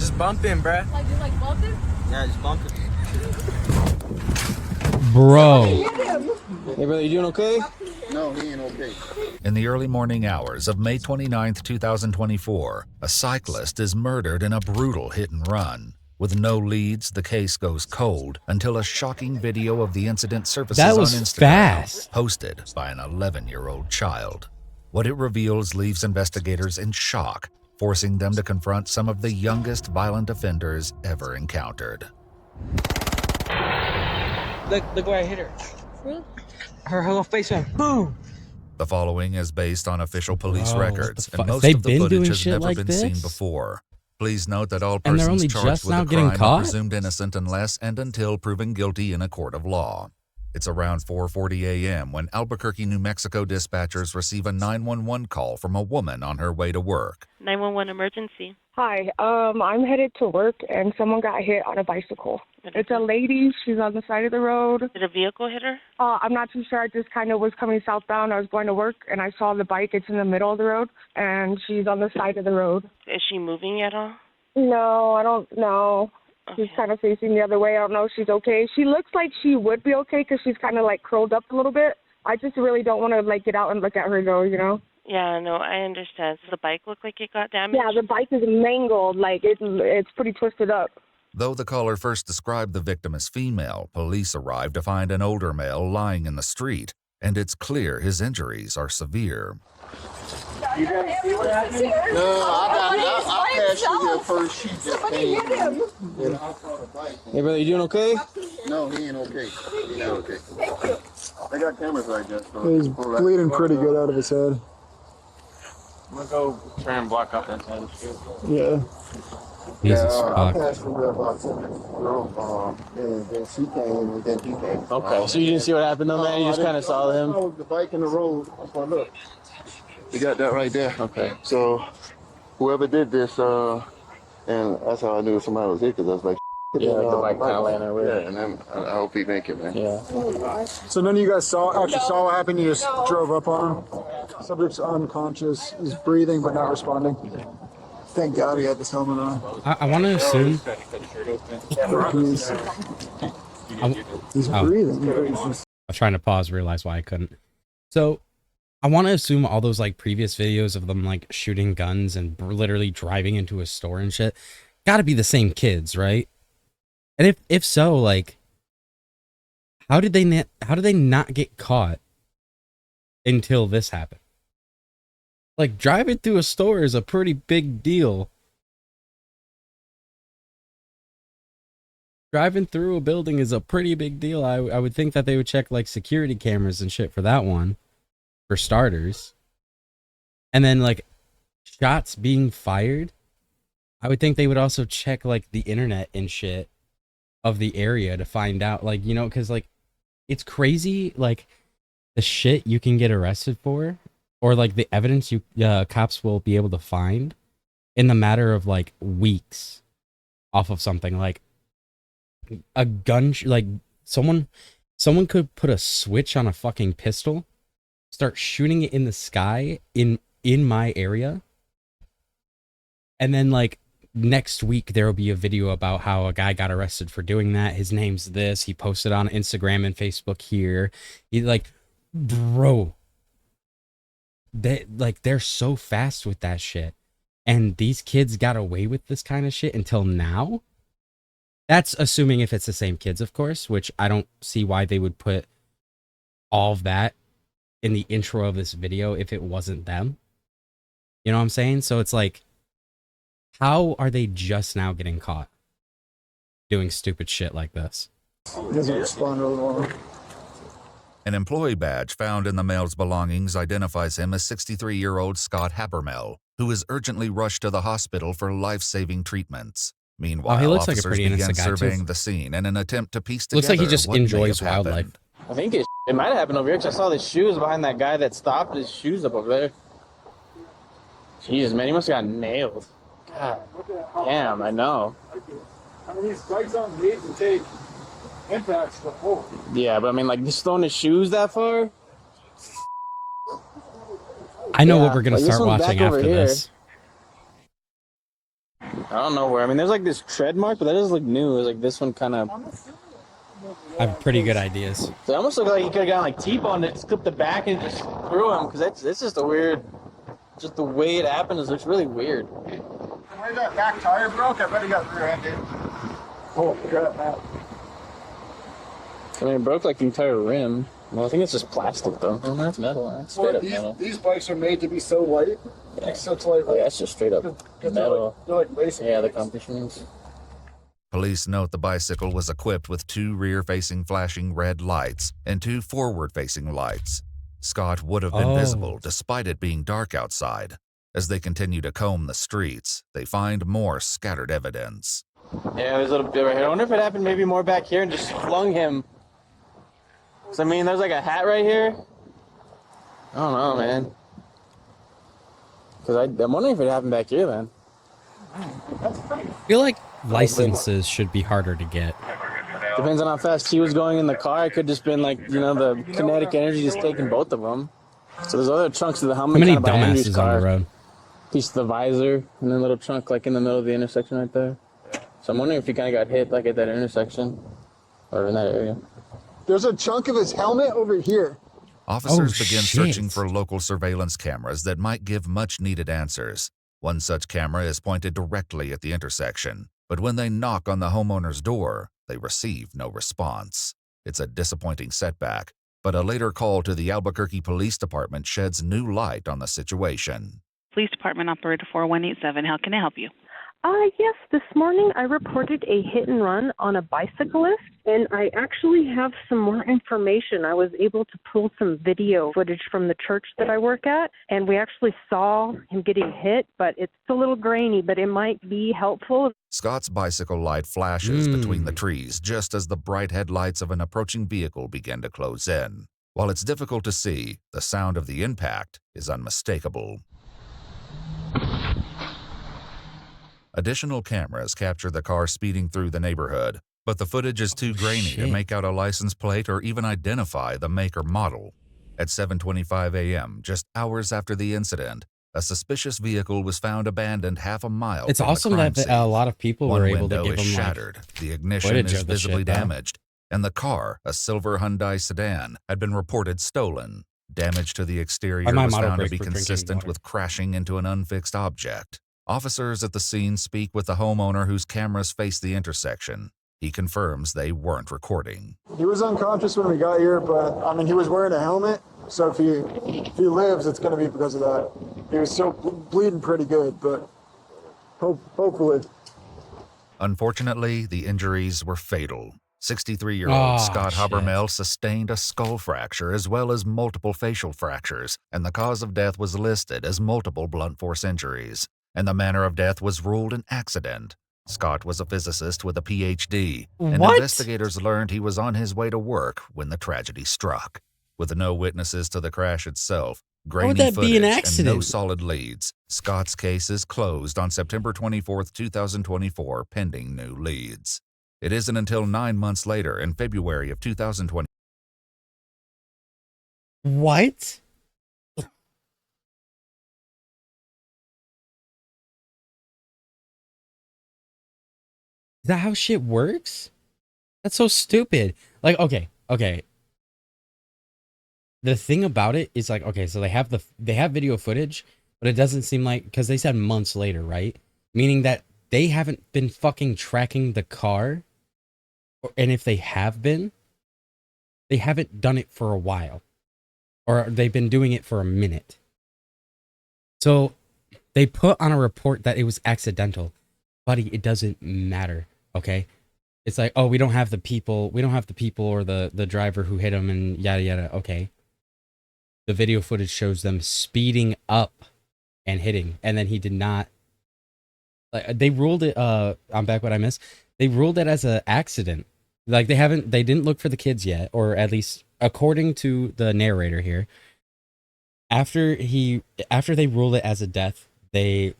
Just bumping, bruh. Like, you like bumping? Yeah, just bumping. Bro. Hey, brother, you doing okay? No, he ain't okay. In the early morning hours of May 29, 2024, a cyclist is murdered in a brutal hit and run. With no leads, the case goes cold until a shocking video of the incident surfaces That on was Instagram, fast. posted by an 11-year-old child. What it reveals leaves investigators in shock, forcing them to confront some of the youngest violent offenders ever encountered. Look where I hit her. Really? Her whole face went boom. The following is based on official police Bro, records, what the and fuck? most They've of the been footage doing has shit never like been this? seen before. Please note that all And they're only persons charged just with now a getting crime caught? are presumed innocent unless and until proven guilty in a court of law. It's around 4:40 a.m. when Albuquerque, New Mexico dispatchers receive a 911 call from a woman on her way to work. 911 emergency. Hi, I'm headed to work and someone got hit on a bicycle. It's a lady. She's on the side of the road. Did a vehicle hit her? I'm not too sure. I just kind of was coming southbound. I was going to work and I saw the bike. It's in the middle of the road and she's on the side of the road. Is she moving at all? No, I don't know. She's kind of facing the other way. I don't know if she's okay. She looks like she would be okay because she's kind of like curled up a little bit. I just really don't want to like get out and look at her though, you know? Yeah, no, I understand. Does the bike look like it got damaged? Yeah, the bike is mangled. Like it's pretty twisted up. Though the caller first described the victim as female, police arrived to find an older male lying in the street, and it's clear his injuries are severe. You guys see what happened? No, I passed you here first. She just came. Hey, brother, you doing okay? No, he ain't okay. He not okay. I got cameras right there. So He's bleeding pretty good out of his head. I'm gonna go try and block up that side of the street. Yeah. Jesus I fuck. passed through there about 10 minutes ago. And then she came and then he came. Okay, so you didn't see what happened though, man? You just kind of saw him? I saw the bike in the road. Oh, look. You got that right there. Okay. So whoever did this, and that's how I knew somebody was here because I was like, Yeah, like the bike kind of laying there with yeah, and then I hope he make it, man. Yeah. So none of you guys actually saw what happened? You just drove up on him? Subject's unconscious. He's breathing but not responding. Thank God he had this helmet on. I want to assume. He's breathing. He's just... I was trying to pause, realize why I couldn't. So, I want to assume all those like previous videos of them like shooting guns and literally driving into a store and shit, got to be the same kids, right? And if so, like, how did they not get caught until this happened? Like, driving through a store is a pretty big deal. Driving through a building is a pretty big deal. I would think that they would check like security cameras and shit for that one, for starters. And then like shots being fired, I would think they would also check like the internet and shit of the area to find out, like, you know, because like it's crazy like the shit you can get arrested for, or like the evidence you cops will be able to find in the matter of like weeks off of something like a gun, like someone could put a switch on a fucking pistol, start shooting it in the sky in my area, and then like next week there will be a video about how a guy got arrested for doing that. His name's this. He posted on Instagram and Facebook here. He like, bro, they're so fast with that shit, and these kids got away with this kind of shit until now. That's assuming if it's the same kids, of course, which I don't see why they would put all of that in the intro of this video if it wasn't them. You know what I'm saying? So it's like, how are they just now getting caught doing stupid shit like this? He doesn't respond really well. An employee badge found in the male's belongings identifies him as 63-year-old Scott Habermel, who is urgently rushed to the hospital for life-saving treatments. Meanwhile, he looks like a officers pretty began innocent guy, surveying too. the scene in an attempt to piece together Looks like he just what may enjoys have happened. wildlife. I think it might have happened over here because I saw the shoes behind that guy that stopped. His shoes up over there. Jesus, man, he must have got nailed. God damn, I know. I mean, these bikes aren't made to take impacts before. Yeah, but I mean, like, just throwing his shoes that far? I know Yeah, what we're going to like, this start one's watching back over after here. this. I don't know where. I mean, there's like this tread mark, but that doesn't look new. It's like this one kind of. I have pretty good ideas. So it almost looked like he could have gotten like T-boned it, just clipped the back and just threw him, because it's just a weird. Just the way it happened is looks really weird. The way that back tire broke, I bet he got rear-ended. Oh, crap, man. I mean, it broke like the entire rim. Well, I think it's just plastic though. Oh, that's metal. That's straight up metal. These bikes are made to be so light. Yeah. Such light. Oh, yeah, that's just straight up metal. They're like racing. Yeah, the competitions. Police note the bicycle was equipped with 2 rear-facing flashing red lights and 2 forward-facing lights. Scott would have been visible despite it being dark outside. As they continue to comb the streets, they find more scattered evidence. Yeah, there's a little bit right here. I wonder if it happened maybe more back here and just flung him. So, I mean, there's like a hat right here. I don't know, man. Because I'm wondering if it happened back here then. I feel like licenses should be harder to get. Depends on how fast he was going in the car. It could just been like, you know, the kinetic energy just taking both of them. So there's other chunks of the helmet. How many kind of by Andrew's dumbasses car. on the road? Piece of the visor and then a little chunk like in the middle of the intersection right there. So I'm wondering if he kind of got hit like at that intersection or in that area. There's a chunk of his helmet over here. Officers begin searching for local surveillance cameras that might give much-needed answers. One such camera is pointed directly at the intersection, but when they knock on the homeowner's door, they receive no response. It's a disappointing setback, but a later call to the Albuquerque Police Department sheds new light on the situation. Police Department Operator 4187, how can I help you? Yes, this morning I reported a hit and run on a bicyclist, and I actually have some more information. I was able to pull some video footage from the church that I work at, and we actually saw him getting hit, but it's a little grainy, but it might be helpful. Scott's bicycle light flashes between the trees just as the bright headlights of an approaching vehicle begin to close in. While it's difficult to see, the sound of the impact is unmistakable. Additional cameras capture the car speeding through the neighborhood, but the footage is too grainy to make out a license plate or even identify the make or model. At 7:25 a.m., just hours after the incident, a suspicious vehicle was found abandoned half a mile It's from awesome the crime that scene. a lot of people were able to One give window is them shattered, the ignition footage is of the visibly shit, though. damaged, and the car, a silver Hyundai sedan, had been reported stolen. Damage to the exterior my was model found to break be for drinking consistent water. with crashing into an unfixed object. Officers at the scene speak with the homeowner whose cameras face the intersection. He confirms they weren't recording. He was unconscious when we got here, but I mean, he was wearing a helmet, so if he lives, it's going to be because of that. He was still bleeding pretty good, but hopefully. Unfortunately, the injuries were fatal. 63-year-old Scott Habermel sustained a skull fracture as well as multiple facial fractures, and the cause of death was listed as multiple blunt force injuries, and the manner of death was ruled an accident. Scott was a physicist with a PhD, and investigators learned he was on his way to work when the tragedy struck. With no witnesses to the crash itself, grainy footage, and no solid leads, Scott's case is closed on September 24, 2024, pending new leads. It isn't until 9 months later, in February of 2020. What? Is that how shit works? That's so stupid. Like, okay. The thing about it is like, okay, so they have video footage, but it doesn't seem like, because they said months later, right? Meaning that they haven't been fucking tracking the car, and if they have been, they haven't done it for a while, or they've been doing it for a minute. So they put on a report that it was accidental. Buddy, it doesn't matter. Okay, it's like, oh, we don't have the people or the driver who hit him and yada yada. Okay, the video footage shows them speeding up and hitting, and then he did not. Like, they ruled it. I'm back. What I missed? They ruled it as an accident. Like they didn't look for the kids yet, or at least according to the narrator here. After they ruled it as a death, they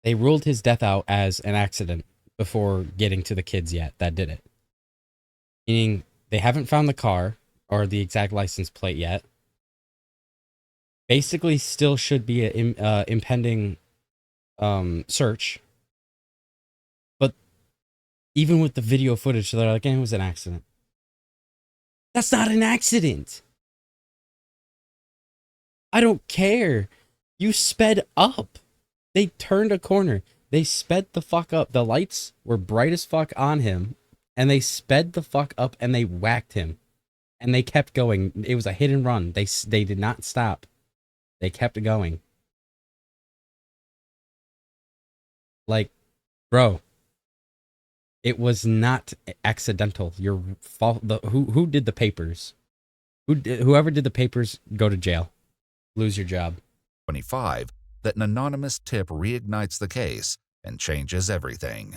ruled his death out as an accident before getting to the kids yet that did it. Meaning they haven't found the car or the exact license plate yet. Basically still should be an impending search Even with the video footage, they're like, it was an accident. That's not an accident. I don't care. You sped up. They turned a corner. They sped the fuck up. The lights were bright as fuck on him, and they sped the fuck up and they whacked him. And they kept going. It was a hit and run. They did not stop. They kept going. Like, bro, it was not accidental. Your fault. Who did the papers? Whoever did the papers, go to jail. Lose your job. 25, that an anonymous tip reignites the case and changes everything.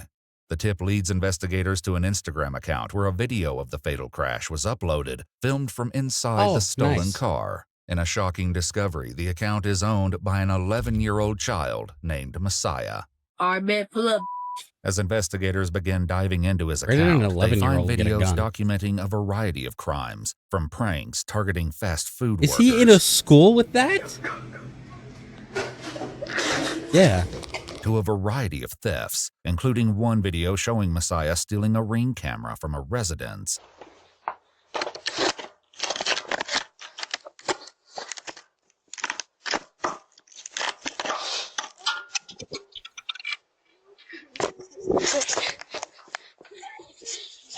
The tip leads investigators to an Instagram account where a video of the fatal crash was uploaded, filmed from inside the stolen car. In a shocking discovery, the account is owned by an 11-year-old child named Messiah. All right, man, pull up. As investigators begin diving into his Where did an account, they find 11-year-old get a videos gun? documenting a variety of crimes, from pranks targeting fast food Is workers. he in a school with that? Yeah. To a variety of thefts, including one video showing Messiah stealing a Ring camera from a residence.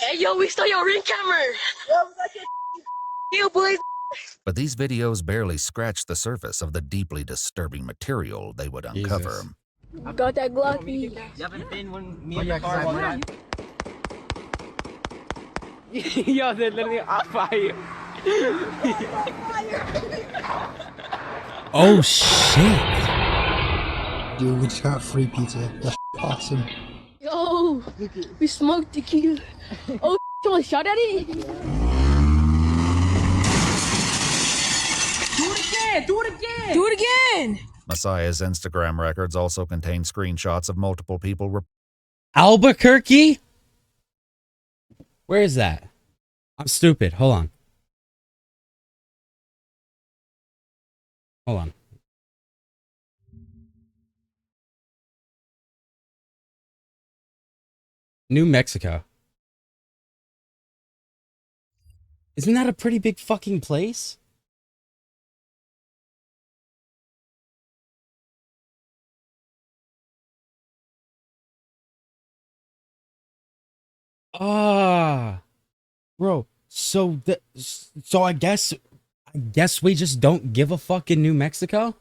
Hey, yo, we stole your Ring camera. Yo, boys. But these videos barely scratch the surface of the deeply disturbing material they would uncover. I got that Glocky. Yo, they're literally on fire. Oh shit. Dude, we just got free pizza. That's awesome. Yo, we smoked tequila. Oh, you want a shot at it? Do it again! Do it again! Do it again! Messiah's Instagram records also contain screenshots of multiple people. Albuquerque? Where is that? I'm stupid. Hold on. Hold on. New Mexico. Isn't that a pretty big fucking place? Ah, bro. So I guess we just don't give a fuck in New Mexico.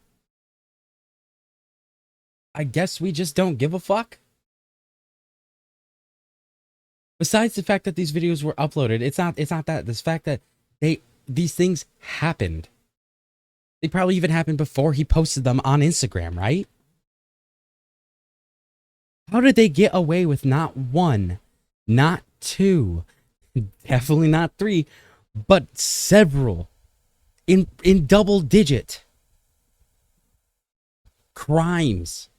I guess we just don't give a fuck. Besides the fact that these videos were uploaded, it's not that. This fact that these things happened. They probably even happened before he posted them on Instagram, right? How did they get away with not one, not two, definitely not three, but several in double digit crimes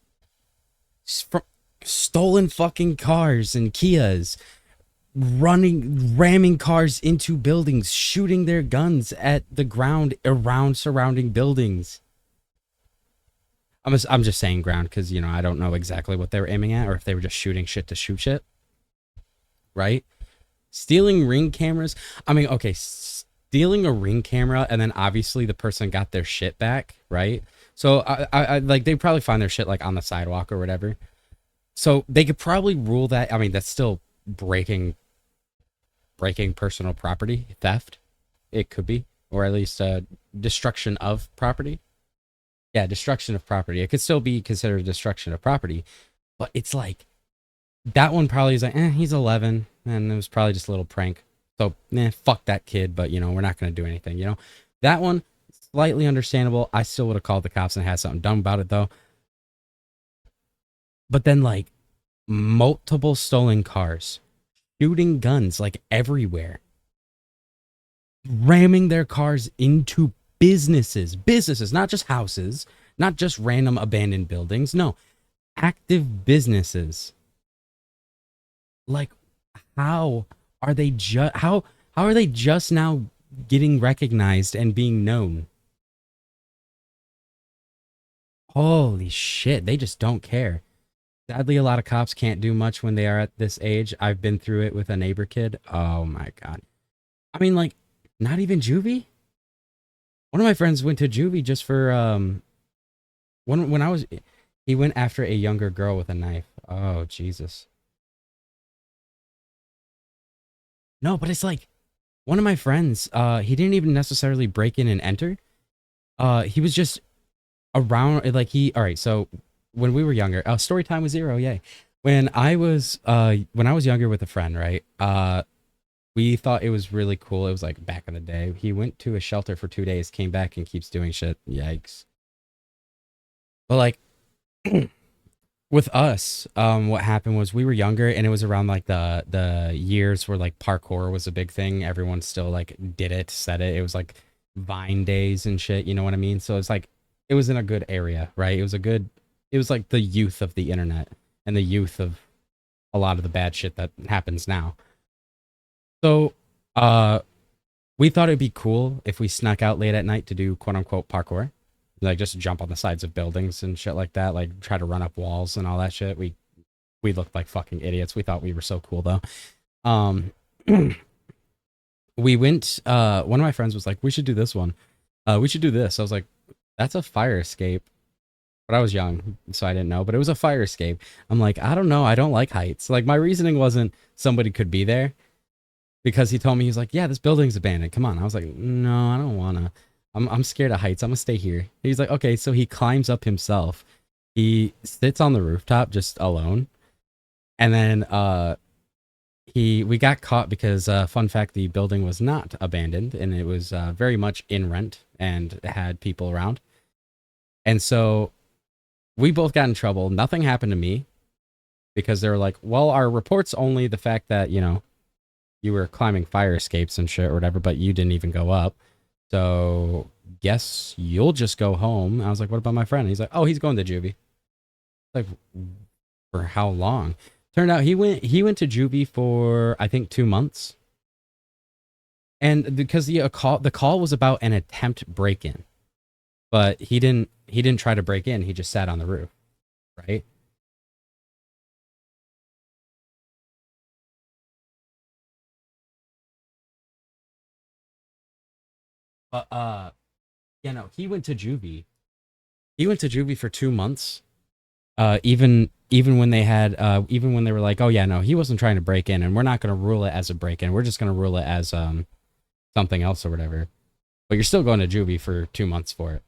from stolen fucking cars and Kias, ramming cars into buildings, shooting their guns at the ground around surrounding buildings. I'm just saying ground because, you know, I don't know exactly what they were aiming at or if they were just shooting shit to shoot shit. Right? Stealing Ring cameras. I mean, okay, stealing a Ring camera and then obviously the person got their shit back, right? So I like they probably find their shit like on the sidewalk or whatever. So they could probably rule that. I mean, that's still breaking personal property, theft. It could be, or at least destruction of property. Yeah, destruction of property. It could still be considered destruction of property, but it's like that one probably is like, he's 11, and it was probably just a little prank. So, fuck that kid. But you know, we're not gonna do anything. You know, that one slightly understandable. I still would have called the cops and had something done about it though. But then like multiple stolen cars, shooting guns like everywhere, ramming their cars into businesses, not just houses, not just random abandoned buildings. No, active businesses. Like, how are they how are they just now getting recognized and being known? Holy shit, they just don't care. Sadly, a lot of cops can't do much when they are at this age. I've been through it with a neighbor kid. Oh my God. I mean, like, not even juvie. One of my friends went to juvie just for when I was. He went after a younger girl with a knife. Oh Jesus. No, but it's like one of my friends. He didn't even necessarily break in and enter. He was just around. Like he. All right. So when we were younger, story time with Zero. Yay. When I was younger with a friend, right? We thought it was really cool. It was like back in the day. He went to a shelter for 2 days, came back and keeps doing shit. Yikes. But like with us, what happened was we were younger and it was around like the years where like parkour was a big thing. Everyone still like did it, said it. It was like Vine days and shit, you know what I mean? So it's like it was in a good area, right? It was like the youth of the internet and the youth of a lot of the bad shit that happens now. So, we thought it'd be cool if we snuck out late at night to do quote unquote parkour, like just jump on the sides of buildings and shit like that, like try to run up walls and all that shit. We looked like fucking idiots. We thought we were so cool though. We went. One of my friends was like, "We should do this one. We should do this." I was like, "That's a fire escape." But I was young, so I didn't know. But it was a fire escape. I'm like, I don't know. I don't like heights. Like my reasoning wasn't somebody could be there. Because he told me, he's like, yeah, this building's abandoned. Come on. I was like, no, I don't want to. I'm scared of heights. I'm going to stay here. He's like, okay. So he climbs up himself. He sits on the rooftop just alone. And then we got caught because, fun fact, the building was not abandoned. And it was very much in rent and had people around. And so we both got in trouble. Nothing happened to me. Because they were like, well, our report's only the fact that, you know, you were climbing fire escapes and shit or whatever, but you didn't even go up. So guess you'll just go home. I was like, what about my friend? He's like, oh, he's going to juvie. Like, for how long? Turned out he went to juvie for, I think, 2 months. And because the call was about an attempt break-in. But he didn't try to break in. He just sat on the roof. Right? But you know, he went to juvie. He went to juvie for 2 months. Even when they had even when they were like, oh yeah, no, he wasn't trying to break in, and we're not gonna rule it as a break in. We're just gonna rule it as something else or whatever. But you're still going to juvie for 2 months for it.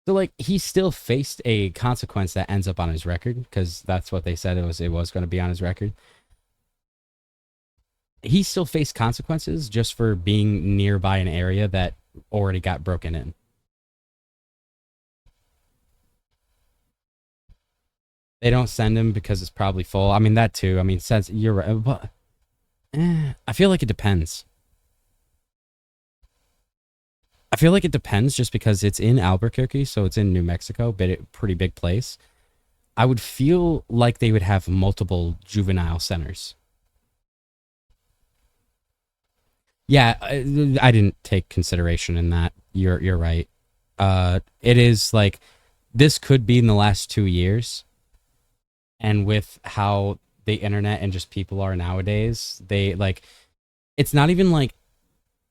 So like he still faced a consequence that ends up on his record, because that's what they said it was going to be on his record. He still faced consequences just for being nearby an area that already got broken in. They don't send him because it's probably full. I mean, that too. I mean, since you're right, but I feel like it depends. I feel like it depends just because it's in Albuquerque, so it's in New Mexico, but a pretty big place. I would feel like they would have multiple juvenile centers. Yeah, I didn't take consideration in that. You're right. It is like this could be in the last 2 years, and with how the internet and just people are nowadays, they like it's not even like,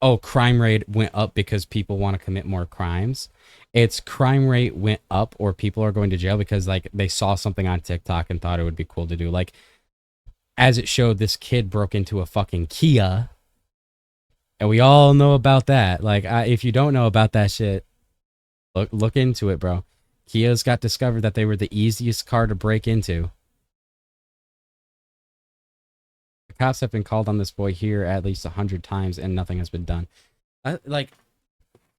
oh, crime rate went up because people want to commit more crimes. It's crime rate went up or people are going to jail because like they saw something on TikTok and thought it would be cool to do. Like as it showed, this kid broke into a fucking Kia. And we all know about that. Like if you don't know about that shit, look into it, bro. Kias got discovered that they were the easiest car to break into. The cops have been called on this boy here at least 100 times and nothing has been done. Like,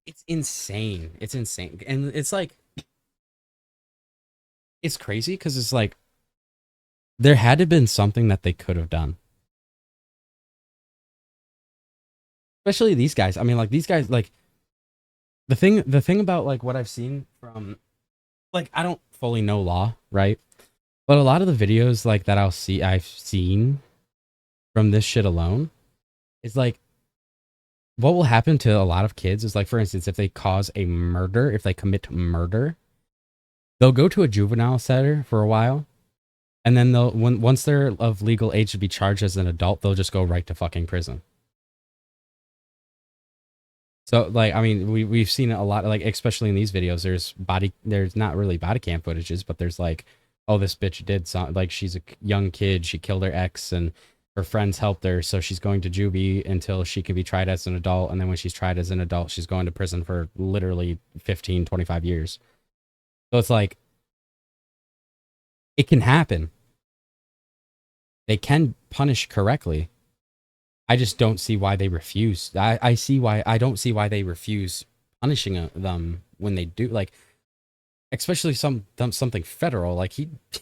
it's insane. It's insane. And it's like, it's crazy because it's like, there had to have been something that they could have done. Especially these guys. I mean, like, these guys, like, the thing about, like, what I've seen from, like, I don't fully know law, right? But a lot of the videos, like, that I've seen from this shit alone is, like, what will happen to a lot of kids is, like, for instance, if they cause a murder, if they commit murder, they'll go to a juvenile center for a while, And then once they're of legal age to be charged as an adult, they'll just go right to fucking prison. So, like, I mean, we've seen it a lot, like, especially in these videos, there's not really body cam footages, but there's like, oh, this bitch did something, like, she's a young kid, she killed her ex, and her friends helped her, so she's going to juvie until she can be tried as an adult, and then when she's tried as an adult, she's going to prison for literally 15, 25 years. So it's like, it can happen. They can punish correctly. I just don't see why they refuse. I don't see why they refuse punishing them when they do, like, especially something federal. Like,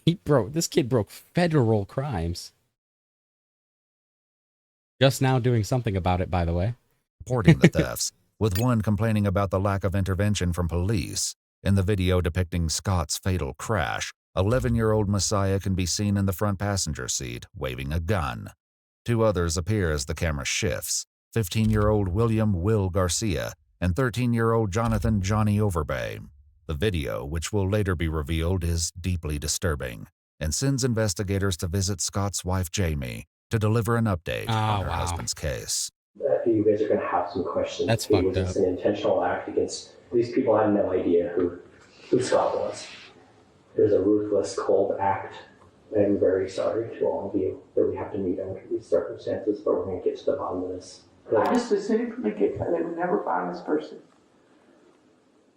this kid broke federal crimes. Just now doing something about it, by the way. Reporting the thefts, with one complaining about the lack of intervention from police. In the video depicting Scott's fatal crash, 11-year-old Messiah can be seen in the front passenger seat, waving a gun. 2 others appear as the camera shifts, 15-year-old William Will Garcia and 13-year-old Jonathan Johnny Overbay. The video, which will later be revealed, is deeply disturbing and sends investigators to visit Scott's wife, Jamie, to deliver an update on her husband's case. You guys are going to have some questions. That's fucked up. Was this an intentional act against these people? Had no idea who Scott was. It was a ruthless, cold act. I'm very sorry to all of you that we have to meet under these circumstances, but we're going to get to the bottom of this. I just assumed from the get-go they would never find this person.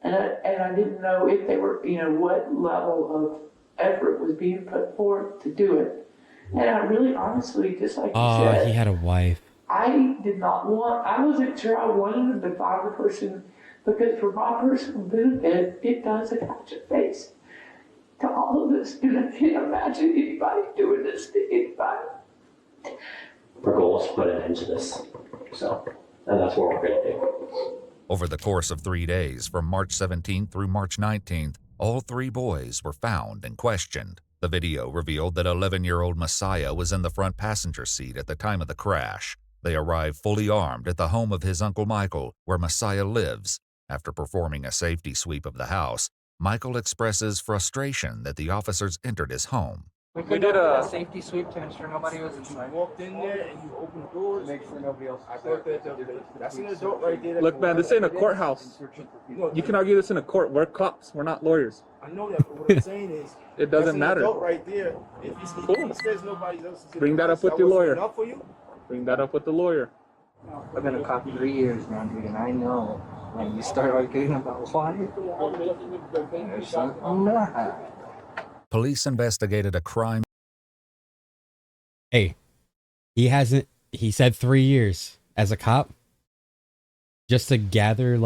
And I didn't know if they were, what level of effort was being put forth to do it. And I really honestly, just like you said, he had a wife. I wasn't sure I wanted them to find the person, because for my personal benefit, it does attach a face to all of this, and I can't imagine anybody doing this to anybody. Our goal is to put an end to this. And that's what we're going to do. Over the course of 3 days, from March 17th through March 19th, all 3 boys were found and questioned. The video revealed that 11-year-old Messiah was in the front passenger seat at the time of the crash. They arrived fully armed at the home of his Uncle Michael, where Messiah lives. After performing a safety sweep of the house, Michael expresses frustration that the officers entered his home. We did a safety sweep to ensure nobody was inside. You walked in there and you opened the doors. Make sure nobody else. That's an adult right there. Look, man, this ain't a courthouse. You can argue this in a court. We're cops. We're not lawyers. I know that, but what I'm saying is, it doesn't matter. That's an adult right there. If he says nobody else is bring that up with your lawyer. Enough for you? Bring that up with the lawyer. I've been a cop 3 years now, dude, and I know when you start arguing about why, there's something there. Police investigated a crime. Hey, he said 3 years as a cop just to gather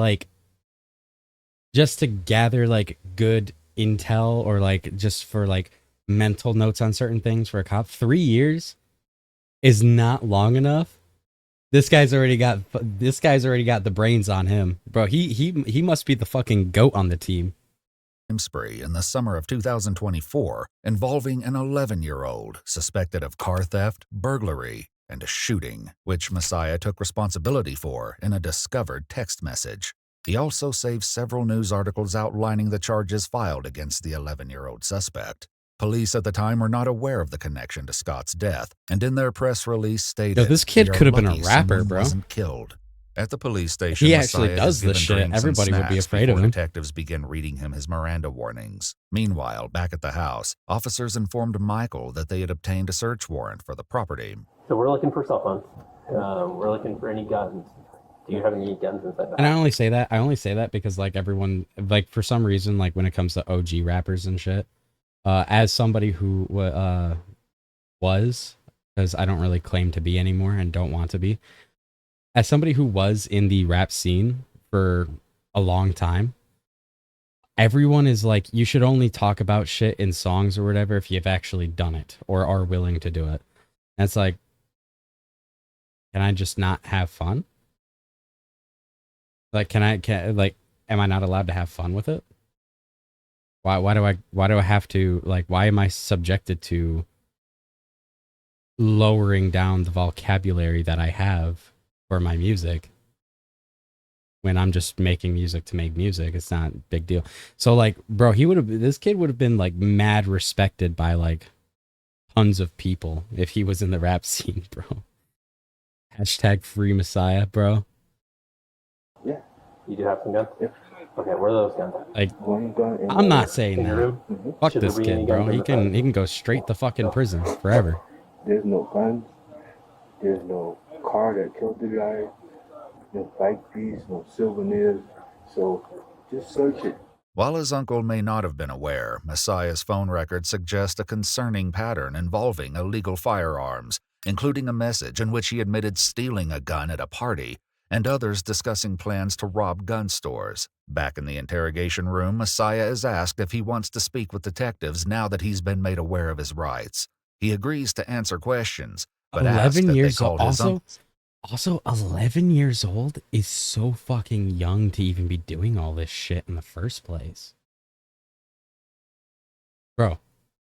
good intel, or like just for like mental notes on certain things for a cop. 3 years is not long enough. This guy's already got the brains on him, bro. He must be the fucking GOAT on the team. Spree in the summer of 2024 involving an 11-year-old suspected of car theft, burglary, and a shooting, which Messiah took responsibility for in a discovered text message. He also saved several news articles outlining the charges filed against the 11-year-old suspect. Police at the time were not aware of the connection to Scott's death, and in their press release stated, yo, this kid could have been a rapper, bro. Wasn't killed. At the police station, he actually does this shit. Everybody would be afraid of him. Detectives begin reading him his Miranda warnings. Meanwhile, back at the house, officers informed Michael that they had obtained a search warrant for the property. So we're looking for cell phones. We're looking for any guns. Do you have any guns inside the house? And I only say that because like everyone, like for some reason, like when it comes to OG rappers and shit, as somebody who was, because I don't really claim to be anymore and don't want to be, as somebody who was in the rap scene for a long time, everyone is like, you should only talk about shit in songs or whatever if you've actually done it or are willing to do it. And it's like, can I just not have fun? Like, am I not allowed to have fun with it? Why do I have to, like, why am I subjected to lowering down the vocabulary that I have for my music when I'm just making music to make music? It's not a big deal. So like, bro, this kid would have been like mad respected by like tons of people if he was in the rap scene, bro. Hashtag free Messiah, bro. Yeah. You do have some guns? Yeah. Okay, where are those guns at? Like, One gun in I'm the- not saying in your that. room? Fuck Should there this be any kid, bro. guns in He the can go straight to fucking prison forever. There's no guns. There's no car that killed the guy. No bike piece, no souvenirs. So just search it. While his uncle may not have been aware, Messiah's phone records suggest a concerning pattern involving illegal firearms, including a message in which he admitted stealing a gun at a party and others discussing plans to rob gun stores. Back in the interrogation room, Messiah is asked if he wants to speak with detectives now that he's been made aware of his rights. He agrees to answer questions, but asks 11 if years they old. called his uncle. Also, 11 years old is so fucking young to even be doing all this shit in the first place. Bro,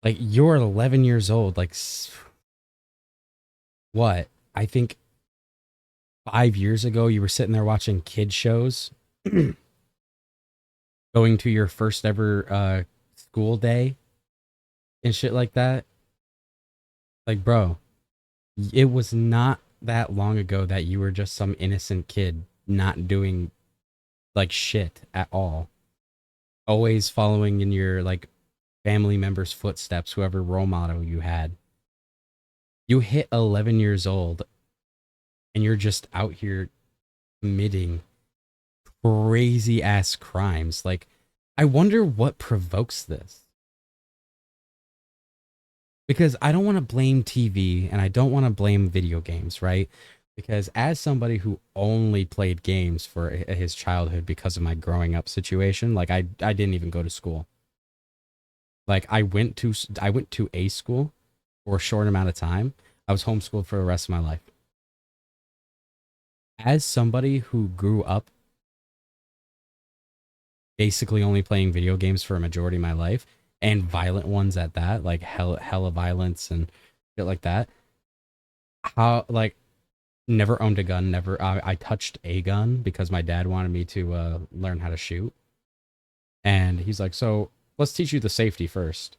like, you're 11 years old. Like, what? I think 5 years ago, you were sitting there watching kid shows, going to your first ever school day and shit like that. Like, bro, it was not that long ago that you were just some innocent kid not doing like shit at all, always following in your like family members' footsteps, whoever role model you had. You hit 11 years old and you're just out here committing crazy ass crimes. Like, I wonder what provokes this. Because I don't want to blame TV and I don't want to blame video games, right? Because as somebody who only played games for his childhood because of my growing up situation, like I didn't even go to school. Like I went to a school for a short amount of time. I was homeschooled for the rest of my life. As somebody who grew up basically only playing video games for a majority of my life, and violent ones at that, like hella violence and shit like that. How, like, never owned a gun, never, I touched a gun because my dad wanted me to learn how to shoot. And he's like, so let's teach you the safety first.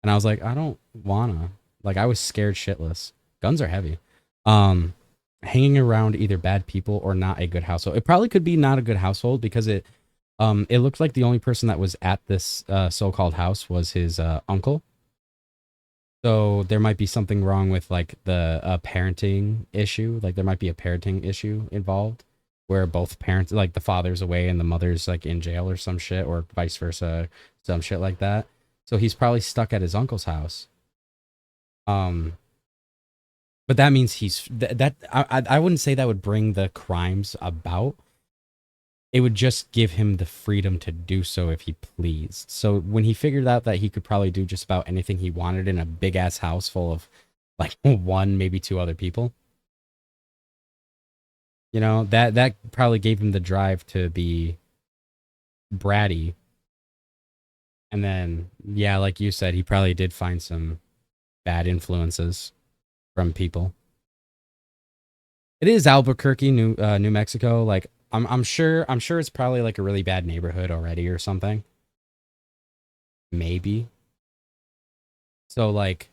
And I was like, I don't wanna. Like, I was scared shitless. Guns are heavy. Hanging around either bad people or not a good household. It probably could be not a good household because it looked like the only person that was at this so-called house was his uncle. So there might be something wrong with like the parenting issue. Like there might be a parenting issue involved where both parents, like the father's away and the mother's like in jail or some shit, or vice versa, some shit like that. So he's probably stuck at his uncle's house. But that means I wouldn't say that would bring the crimes about. It would just give him the freedom to do so if he pleased. So when he figured out that he could probably do just about anything he wanted in a big ass house full of like one, maybe two other people, you know, that probably gave him the drive to be bratty. And then, yeah, like you said, he probably did find some bad influences from people. It is Albuquerque, New Mexico. Like, I'm sure it's probably like a really bad neighborhood already or something. Maybe. So like,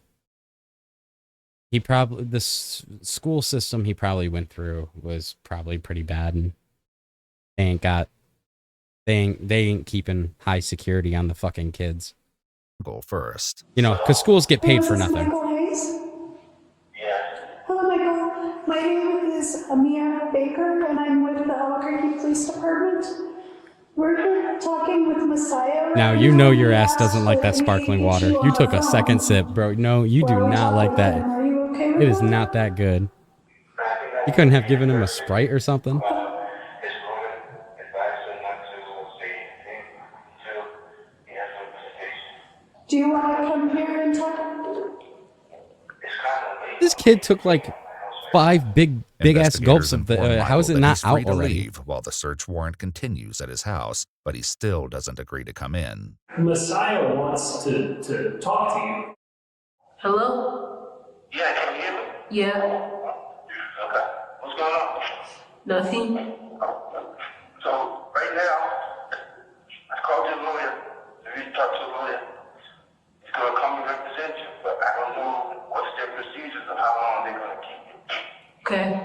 the school system he probably went through was probably pretty bad, and they ain't keeping high security on the fucking kids. Go first. You know, because schools get paid for nothing. Michael Hayes? Hello, Michael. My name is Amia Baker, and I'm with the Albuquerque Police Department. We're here talking with Messiah. Now, you know your ass doesn't like that sparkling water. You took a second sip, bro. No, you do not like that. It is not that good. You couldn't have given him a Sprite or something? Do you want to come here and talk? This kid took like 5 big ass gulps of the. How is it not out already? Leave while the search warrant continues at his house, but he still doesn't agree to come in. Messiah wants to talk to you. Hello? Yeah, can you hear me? Yeah. Okay. What's going on? Nothing. So, right now, I called your lawyer. If you talk to a lawyer, he's going to come and represent you, but I don't know Okay.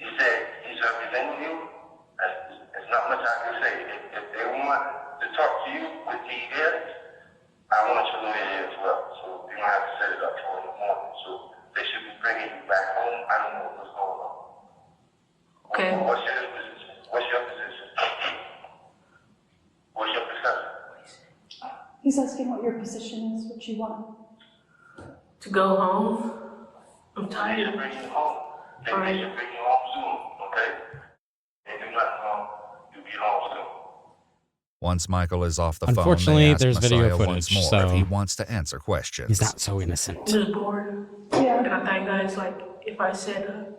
He said he's representing you. There's not much I can say. If they want to talk to you with these ears, I want you to know you're here as well. So you're going to have to set it up for in the morning. So they should be bringing you back home. I don't know what's going on. Okay. What's your position? What's your position? What's your perception? He's asking what your position is, what you want. To go home. I'm They tired. should bring you home. They should bring you home soon, okay? If you're not home, you'll be home soon. Once Michael is off the phone, Unfortunately, they ask there's Messiah video once footage, more if so he wants to answer questions. he's not so innocent. Just bored. Yeah. And I thought you guys, like, if I said,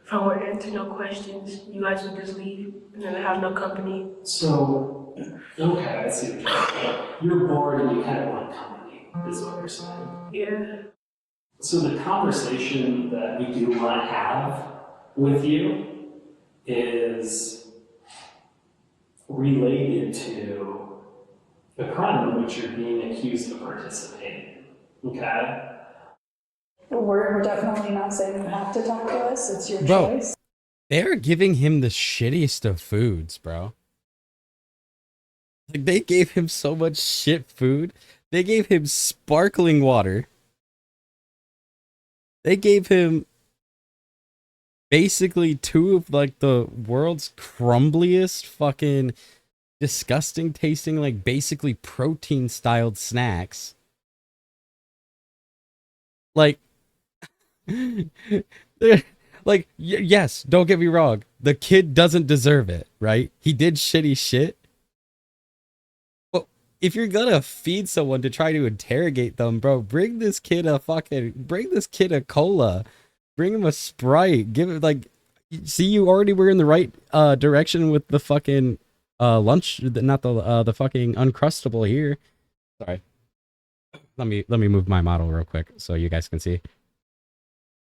if I were to answer no questions, you guys would just leave and then have no company. So, okay, I see what you're saying. You're bored and you kind of want company, is what you're saying. Yeah. So the conversation that we do want to have with you is related to the crime in which you're being accused of participating, okay? We're definitely not saying you have to talk to us. It's your Bro, choice. they're giving him the shittiest of foods, bro. Like, they gave him so much shit food. They gave him sparkling water. They gave him basically two of, like, the world's crumbliest fucking disgusting tasting, like, basically protein styled snacks. Like, like, yes, don't get me wrong. The kid doesn't deserve it, right? He did shitty shit. But if you're gonna feed someone to try to interrogate them, bro, bring this kid a cola. Bring him a Sprite. Give it, like, see, you already were in the right direction with the fucking lunch, not the fucking Uncrustable here. Sorry. Let me move my model real quick so you guys can see.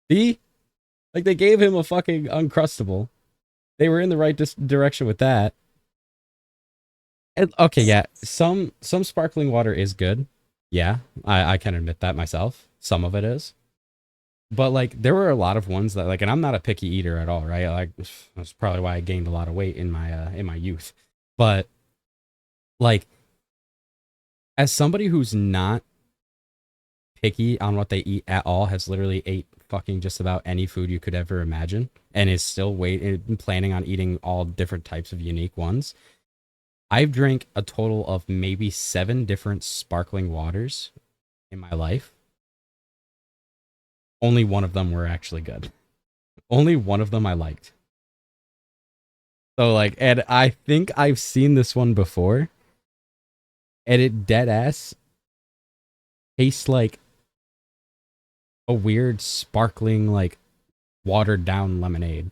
See? Like, they gave him a fucking Uncrustable. They were in the right direction with that. And, okay, yeah, some sparkling water is good. Yeah, I can admit that myself. Some of it is. But, like, there were a lot of ones that, like, and I'm not a picky eater at all, right? Like, that's probably why I gained a lot of weight in my youth. But, like, as somebody who's not picky on what they eat at all, has literally ate fucking just about any food you could ever imagine, and is still planning on eating all different types of unique ones. I've drank a total of maybe 7 different sparkling waters in my life. Only one of them were actually good. Only one of them I liked. So, like, and I think I've seen this one before, and it dead ass tastes like a weird sparkling, like, watered down lemonade.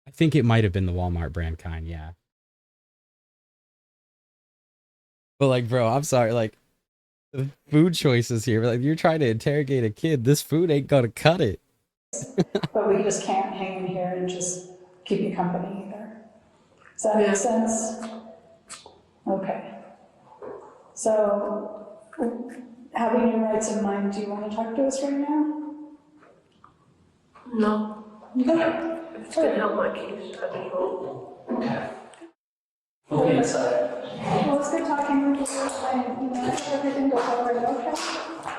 I think it might have been the Walmart brand kind, yeah. But, like, bro, I'm sorry, like, the food choices here, like, you're trying to interrogate a kid, this food ain't gonna cut it. But we just can't hang in here and just keep you company either. Does that make sense? Okay. So, having your rights in mind, do you want to talk to us right now? No. Okay. It's gonna help my case. I think I'll. Okay. Okay, sorry. Well, it's good talking with you. I hope everything goes all right, okay?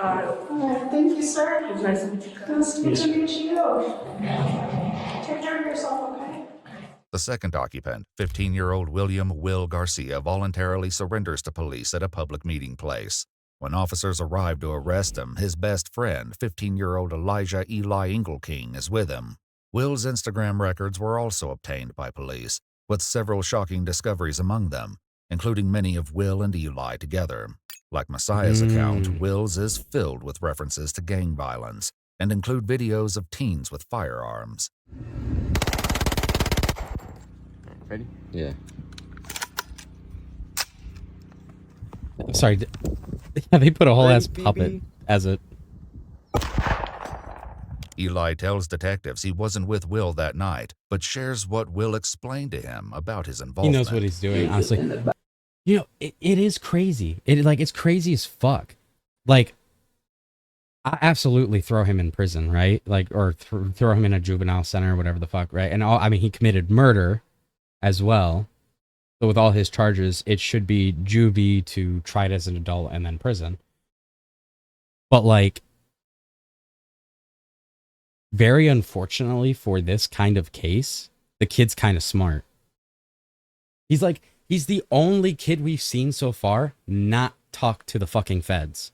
All right, thank you, sir. It's nice to meet you guys. Nice to meet you. Take care of yourself, okay? The second occupant, 15-year-old William Will Garcia, voluntarily surrenders to police at a public meeting place. When officers arrive to arrest him, his best friend, 15-year-old Elijah Eli Engelking, is with him. Will's Instagram records were also obtained by police, with several shocking discoveries among them, including many of Will and Eli together. Like Messiah's account, Will's is filled with references to gang violence and include videos of teens with firearms. Ready? Yeah. Sorry, yeah, they put a whole ass puppet as it. Eli tells detectives he wasn't with Will that night, but shares what Will explained to him about his He involvement. knows what he's doing, honestly. You know, it is crazy. It's crazy as fuck. Like, I absolutely throw him in prison, right? Like, or throw him in a juvenile center or whatever the fuck, right? And I mean, he committed murder as well. So with all his charges, it should be juvie to tried as an adult and then prison. But like, very unfortunately for this kind of case, the kid's kind of smart. He's the only kid we've seen so far not talk to the fucking feds.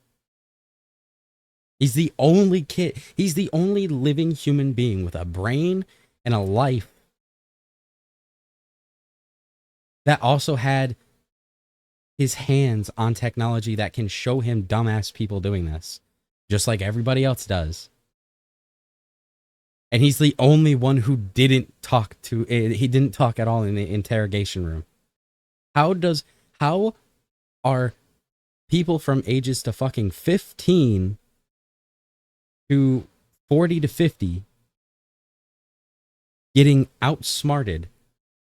He's the only kid. He's the only living human being with a brain and a life that also had his hands on technology that can show him dumbass people doing this, just like everybody else does. And he's the only one who didn't talk he didn't talk at all in the interrogation room. How are people from ages to fucking 15 to 40 to 50 getting outsmarted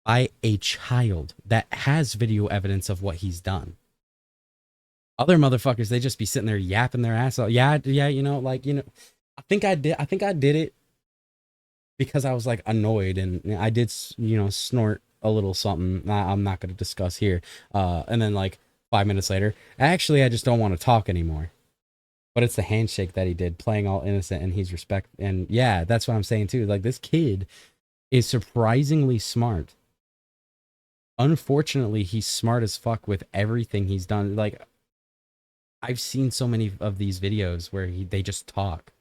by a child that has video evidence of what he's done? Other motherfuckers, they just be sitting there yapping their ass off. Yeah, you know, I think I did it because I was like annoyed, and I did, you know, snort a little something I'm not going to discuss here. And then like 5 minutes later, actually, I just don't want to talk anymore. But it's the handshake that he did, playing all innocent, and he's respect. And yeah, that's what I'm saying too. Like, this kid is surprisingly smart. Unfortunately, he's smart as fuck with everything he's done. Like, I've seen so many of these videos where they just talk.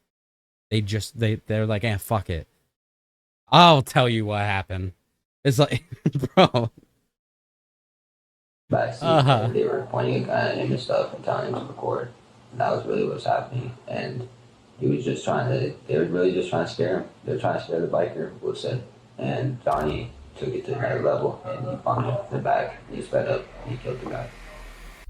They're like, fuck it. I'll tell you what happened. It's like, bro. Backseat, and they were pointing a gun at him and stuff and telling him to record. And that was really what was happening. And he was just they were really just trying to scare him. They were trying to scare the biker, Wilson. And Johnny took it to another level, and he bumped him in the back. He sped up, and he killed the guy.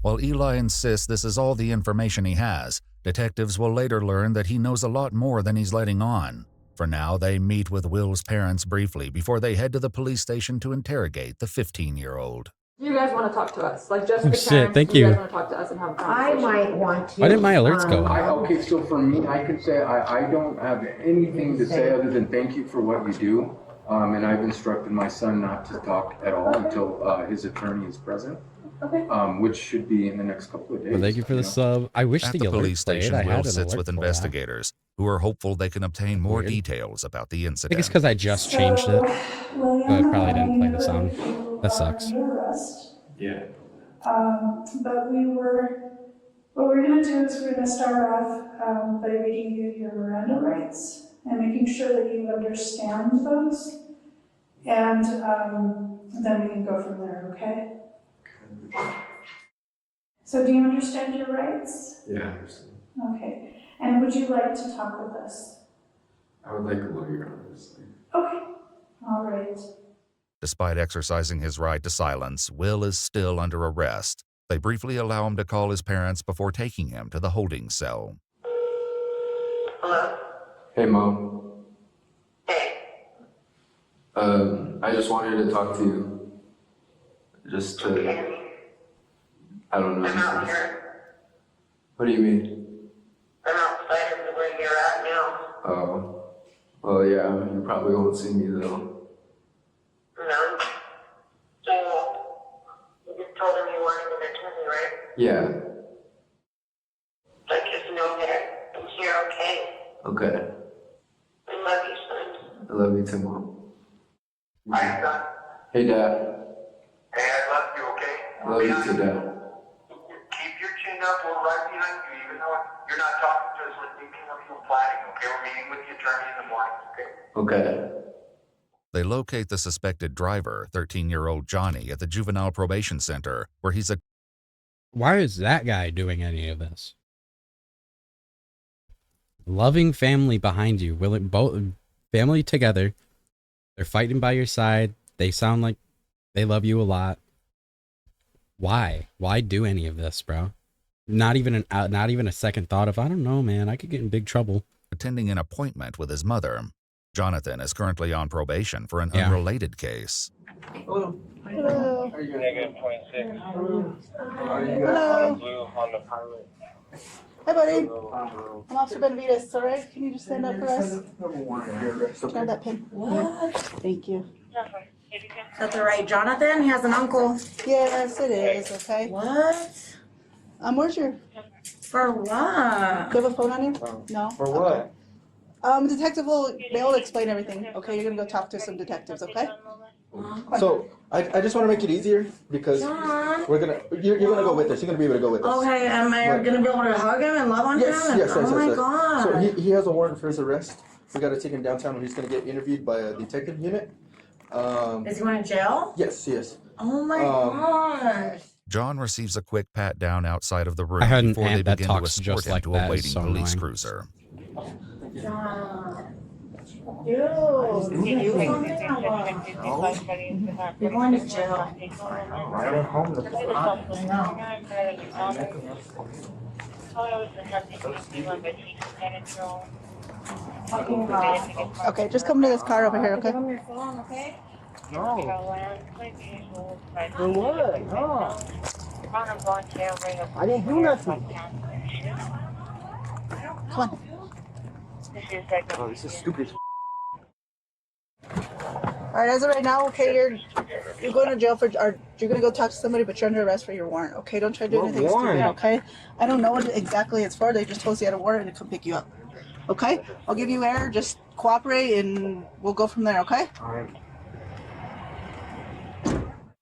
While Eli insists this is all the information he has, detectives will later learn that he knows a lot more than he's letting on. For now, they meet with Will's parents briefly before they head to the police station to interrogate the 15-year-old. You guys want to talk to us? Like, just the shit, parents, thank you you. guys want to talk to us and have a conversation? I might want to. Why didn't my alerts go off? Okay, so for me, I could say I don't have anything to say other than thank you for what you do. And I've instructed my son not to talk at all until his attorney is present. Okay. Which should be in the next couple of days. Well, thank you for the sub. I wish At the the alert police played. station, I Will had an sits alert with for that. investigators who are hopeful they can obtain more Weird. details about the I incident. think it's because I just changed it. So I probably didn't play the sound. That sucks. Yeah. But what we're going to do is we're going to start off by reading you your Miranda rights and making sure that you understand those. And then we can go from there, okay? So do you understand your rights? Yeah, I understand. Okay. And would you like to talk with us? I would like a lawyer, honestly. Okay. All right. Despite exercising his right to silence, Will is still under arrest. They briefly allow him to call his parents before taking him to the holding cell. Hello? Hey, Mom. Hey. I just wanted to talk to you. Just to... I don't know. I'm out here. What do you mean? I'm outside of where you're at now. Oh. Well, yeah, you probably won't see me, though. No. So, you just told him you wanted an attorney, right? Yeah. Like, just know that you're okay. Okay. I love you, son. I love you too, Mom. Hi, son. Hey, Dad. Hey, I love you, okay? I love you too, Dad. Keep your chin up, we're right behind you, even though you're not talking to us, we're thinking of you planning, okay? We're meeting with the attorney in the morning, okay? Okay. They locate the suspected driver, 13-year-old Johnny, at the Juvenile Probation Center, where he's a... Why is that guy doing any of this? Loving family behind you, willing both family together. They're fighting by your side. They sound like they love you a lot. Why? Why do any of this, bro? Not even a second thought of, I don't know, man, I could get in big trouble. attending an appointment with his mother. Jonathan is currently on probation for an unrelated case. Hello. Hello. Are you -26. Hello. On the blue Honda Pilot. Hi, buddy. I'm Officer Benavides, all right? Can you just stand up for us? Grab that pin. What? Thank you. Is that the right Jonathan? He has an uncle. Yes, it is, okay? What? Where's your... For what? Do you have a phone on you? No? For what? Detective they'll explain everything, okay? You're gonna go talk to some detectives, okay? So I just want to make it easier because John. you're gonna go with us. You're gonna be able to go with us. Okay, am I But- gonna be able to hug him and love on Yes, him? yes, yes, Oh yes, my yes. god. So he has a warrant for his arrest. We got to take him downtown where he's gonna get interviewed by a detective unit. Is he going to jail? Yes, yes. Oh my gosh. John receives a quick pat down outside of the room I had an before they aunt that begin to talks escort just him like to that. a It's waiting so police annoying. cruiser. John. Dude, you something or what? You're going to jail. Right at home. Okay, just come to this car over here, okay? Give him your phone, okay? No. For what? No. I didn't do nothing. Come on. Oh, this is stupid. All right, as of right now, okay, you're going to jail for, or you're gonna go talk to somebody, but you're under arrest for your warrant, okay? Don't try to do What anything warrant? stupid, okay? I don't know what exactly it's for. They just told us you had a warrant to come pick you up, okay? I'll give you air. Just cooperate, and we'll go from there, okay? All right.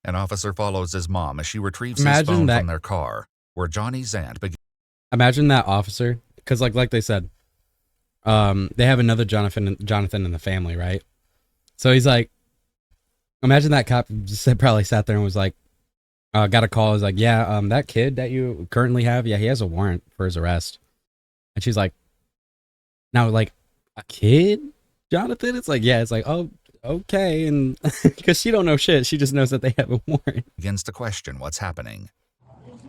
An officer follows his mom as she retrieves Imagine his phone that- from their car, where Johnny's aunt begins. Imagine that officer, because like they said, they have another Jonathan in the family, right? So he's like, imagine that cop just probably sat there and was like, got a call. Is like, yeah, that kid that you currently have, yeah, he has a warrant for his arrest. And she's like, now, like, a kid, Jonathan? It's like, yeah, it's like, oh, okay, and because she don't know shit, she just knows that they have a warrant. Begins to question what's happening.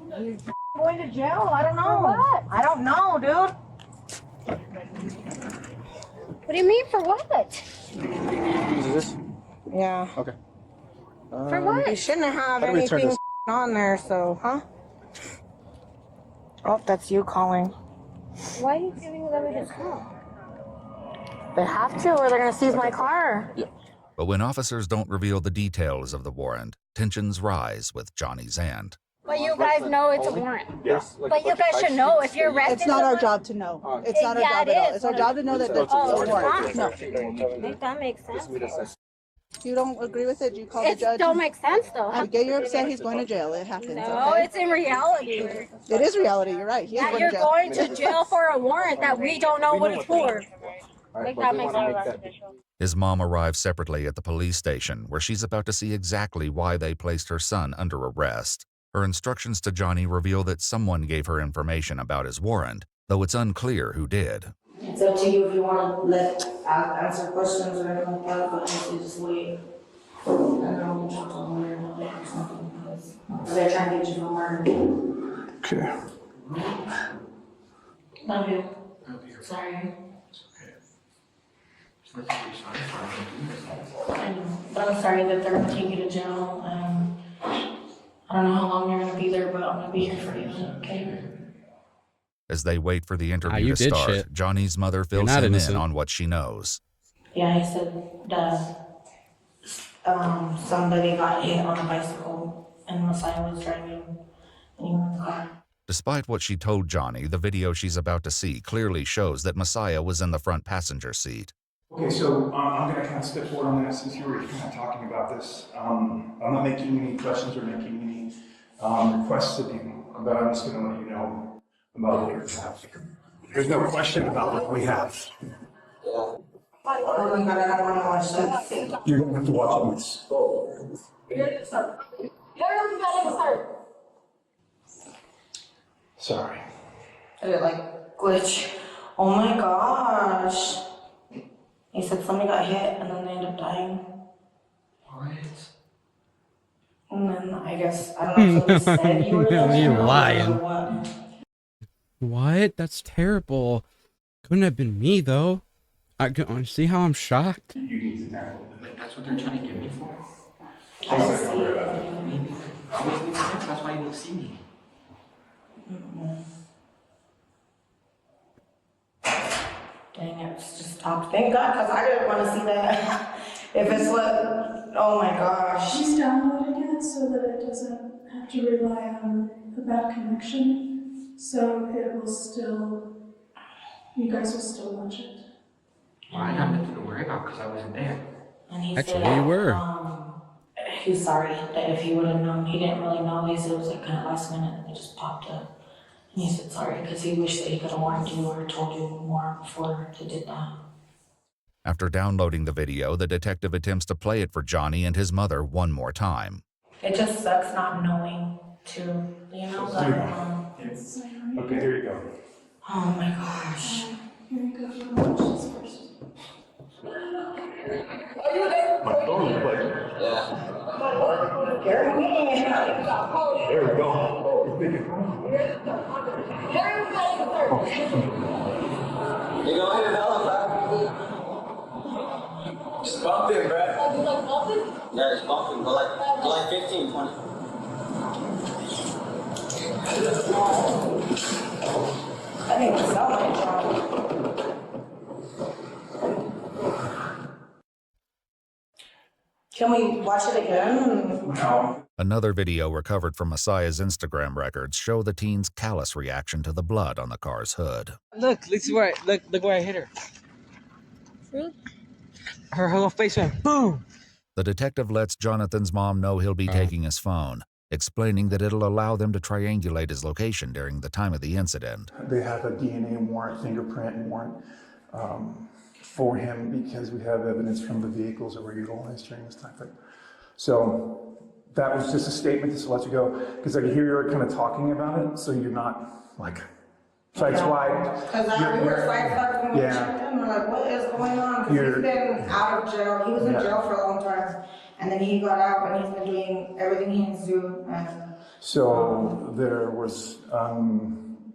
You're going to jail? I don't know. What? I don't know, dude. What do you mean for what? Is this? Yeah. Okay. For what? You shouldn't have How do we turn anything this? on there, so, huh? Oh, that's you calling. Why are you giving them his call? They have to, or they're gonna seize my car. But when officers don't reveal the details of the warrant, tensions rise with Johnny's aunt. But you guys know it's a warrant. Yes. But you guys should know if you're arrested. It's not our job to know. It's not our job at all. It's our job to know that it's a warrant. No. If that makes sense. You don't agree with it? You call the It judge? don't make sense though. You get you're upset. He's going to jail. It happens. No, okay? it's in reality. It is reality. You're right. He is Yeah, going you're to jail. going to jail for a warrant that we don't know what it's for. Like that makes sense. His mom arrives separately at the police station, where she's about to see exactly why they placed her son under arrest. Her instructions to Johnny reveal that someone gave her information about his warrant, though it's unclear who did. It's up to you if you want to answer questions or anything like that, but honestly, just wait. And then I'll talk to them later about it or something, because they're trying to get you from murder. Okay. Love you. Sorry. But I'm sorry that they're gonna take you to jail, and I don't know how long you're gonna be there, but I'm gonna be here for you, okay? As they wait for the interview you to did start, shit. Johnny's mother fills not him innocent. in on what she knows. Yeah, he said that somebody got hit on a bicycle and Messiah was driving and he went in the car. Despite what she told Johnny, the video she's about to see clearly shows that Messiah was in the front passenger seat. Okay, so I'm going to kind of step forward on that since you were kind of talking about this. I'm not making any questions or making any requests of you, but I'm just going to let you know about what we have. There's no question about what we have. Oh my God, I don't want to watch that. You're going to have to watch this. Sorry. Did it like glitch? Oh my gosh. He said somebody got hit and then they ended up dying. What? And then I guess, I don't know if it said you were there. You're or lying. what. What? That's terrible. Couldn't have been me though. See how I'm shocked? You need to know. That's what they're trying to get me for. I just see it. Maybe. That's why you don't see me. Dang, it's just stopped. Thank God, because I didn't want to see that. If it's what, oh my gosh. She's downloading it so that it doesn't have to rely on a bad connection. So it will still, you guys will still watch it. Well, I got nothing to worry about because I wasn't there. And he Actually, said, you were. He's sorry that if he would have known, he didn't really know. He said it was like kind of last minute and it just popped up. And he said sorry because he wished that he could have warned you or told you more before he did that. After downloading the video, the detective attempts to play it for Johnny and his mother one more time. It just sucks not knowing too, you know? But, Okay, here you go. oh my gosh. Here you go. You want to watch this first? My phone is like, Yeah. There there we go. You go ahead and tell us that. Just bump it, bro. You like bumping? Yeah, just bump it. Go like 15, 20. I think it's so much. Can we watch it again? No. Another video recovered from Messiah's Instagram records show the teen's callous reaction to the blood on the car's hood. Look where I hit her. Really? Her whole face went boom. The detective lets Jonathan's mom know he'll be taking his phone, explaining that it'll allow them to triangulate his location during the time of the incident. They have a DNA warrant, fingerprint warrant for him because we have evidence from the vehicles that were utilized during this time frame. So that was just a statement just to let you go, because I could hear you were kind of talking about it, so you're not like sideswiped. Because we were sideswiped when we checked him. We're like, what is going on? Because he's been out of jail. He was in jail for a long time. And then he got out and he's been doing everything he needs to do. And, so there was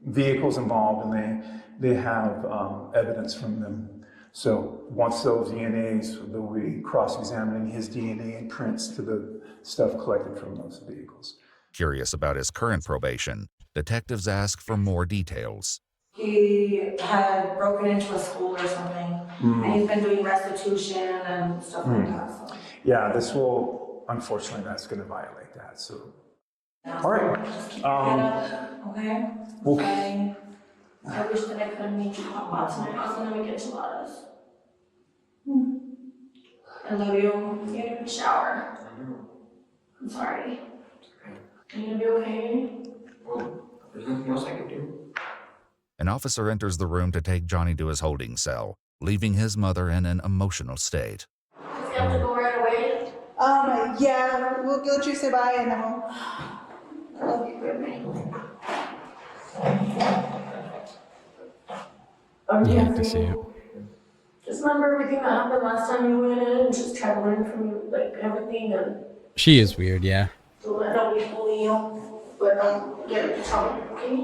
vehicles involved, and they have evidence from them. So once those DNAs, they'll be cross-examining his DNA and prints to the stuff collected from those vehicles. Curious about his current probation, detectives ask for more details. he had broken into a school or something. And he's been doing restitution and stuff like that. So. Yeah, this will, unfortunately, that's going to violate that. So, all right. Okay. Well, I wish that I could have made you hot pot tonight. I was gonna make enchiladas. I love you. You need to shower. I'm sorry. Are you gonna be okay? Well, there's nothing else I can do. An officer enters the room to take Johnny to his holding cell, leaving his mother in an emotional state. Does he have to go right away? Yeah, we'll let you say bye and then we'll. I love you, baby. You have to see it. Just remember everything that happened last time you went in and just try to learn from you, like everything, and She is weird, yeah. don't let nobody bully you, but don't get into trouble, okay?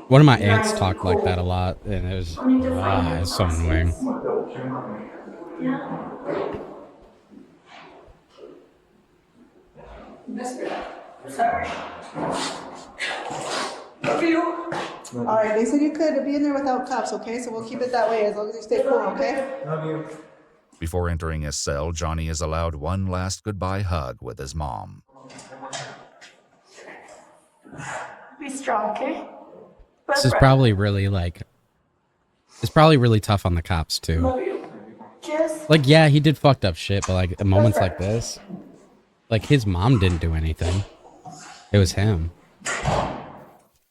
One of my aunts talked like that a lot, and it was, it's so annoying. Yeah. Sorry. Love you. All right, they said you could be in there without cuffs, okay? So we'll keep it that way as long as you stay cool, okay? love you. Before entering his cell, Johnny is allowed one last goodbye hug with his mom. Be strong, okay? This is probably really it's probably really tough on the cops too. Love you. Kiss. Like, yeah, he did fucked up shit, but like at moments like this, like his mom didn't do anything. It was him.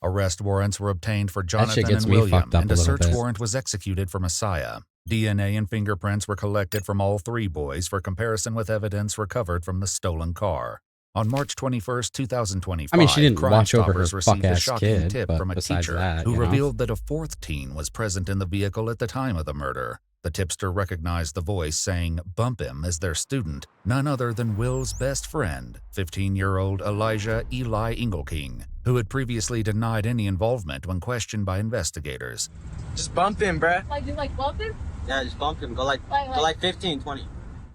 Arrest warrants were obtained for Jonathan gets and me William, fucked up and a a little search bit. warrant was executed for Messiah. DNA and fingerprints were collected from all three boys for comparison with evidence recovered from the stolen car. On March 21st, 2025, I mean, she didn't Crime watch over her Stoppers received a fuck-ass shocking kid, tip but from a besides teacher that, who you know? revealed that a fourth teen was present in the vehicle at the time of the murder. The tipster recognized the voice saying, "Bump him," as their student, none other than Will's best friend, 15-year-old Elijah Eli Engelking, who had previously denied any involvement when questioned by investigators. Just bump him, bruh. Like, you like bumping? Yeah, just bump him. Go like 15, 20.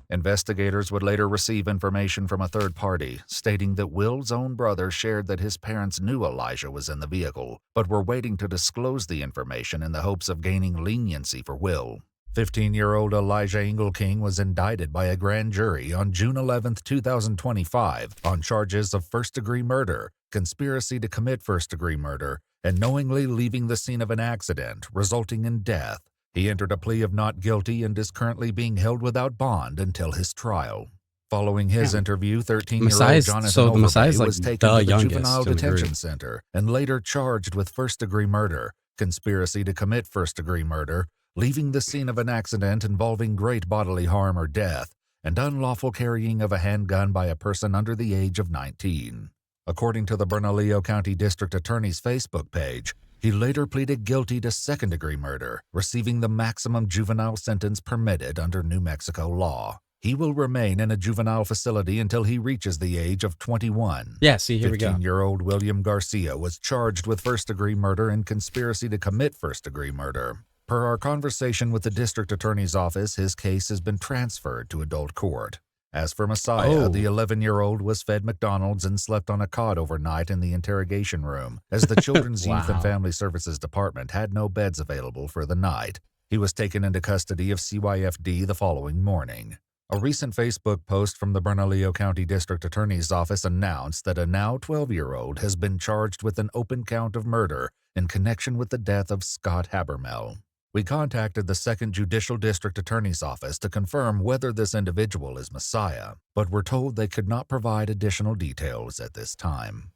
Investigators would later receive information from a third party stating that Will's own brother shared that his parents knew Elijah was in the vehicle, but were waiting to disclose the information in the hopes of gaining leniency for Will. 15-year-old Elijah Engelking was indicted by a grand jury on June 11, 2025 on charges of first-degree murder, conspiracy to commit first-degree murder, and knowingly leaving the scene of an accident resulting in death. He entered a plea of not guilty and is currently being held without bond until his trial. Following his interview, 13-year-old Jonathan Overbay was taken to the Juvenile Detention Center and later charged with first-degree murder, conspiracy to commit first-degree murder, leaving the scene of an accident involving great bodily harm or death, and unlawful carrying of a handgun by a person under the age of 19. According to the Bernalillo County District Attorney's Facebook page, he later pleaded guilty to second-degree murder, receiving the maximum juvenile sentence permitted under New Mexico law. He will remain in a juvenile facility until he reaches the age of 21. Yeah, see, here we go. 15-year-old William Garcia was charged with first-degree murder and conspiracy to commit first-degree murder. Per our conversation with the district attorney's office, his case has been transferred to adult court. As for Messiah, the 11-year-old was fed McDonald's and slept on a cot overnight in the interrogation room, as the Children's Youth and Family Services Department had no beds available for the night. He was taken into custody of CYFD the following morning. A recent Facebook post from the Bernalillo County District Attorney's Office announced that a now 12-year-old has been charged with an open count of murder in connection with the death of Scott Habermel. We contacted the 2nd Judicial District Attorney's Office to confirm whether this individual is Messiah, but were told they could not provide additional details at this time.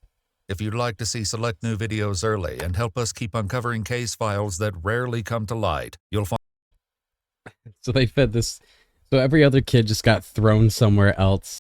If you'd like to see select new videos early and help us keep uncovering case files that rarely come to light, you'll find... So they fed this... So every other kid just got thrown somewhere else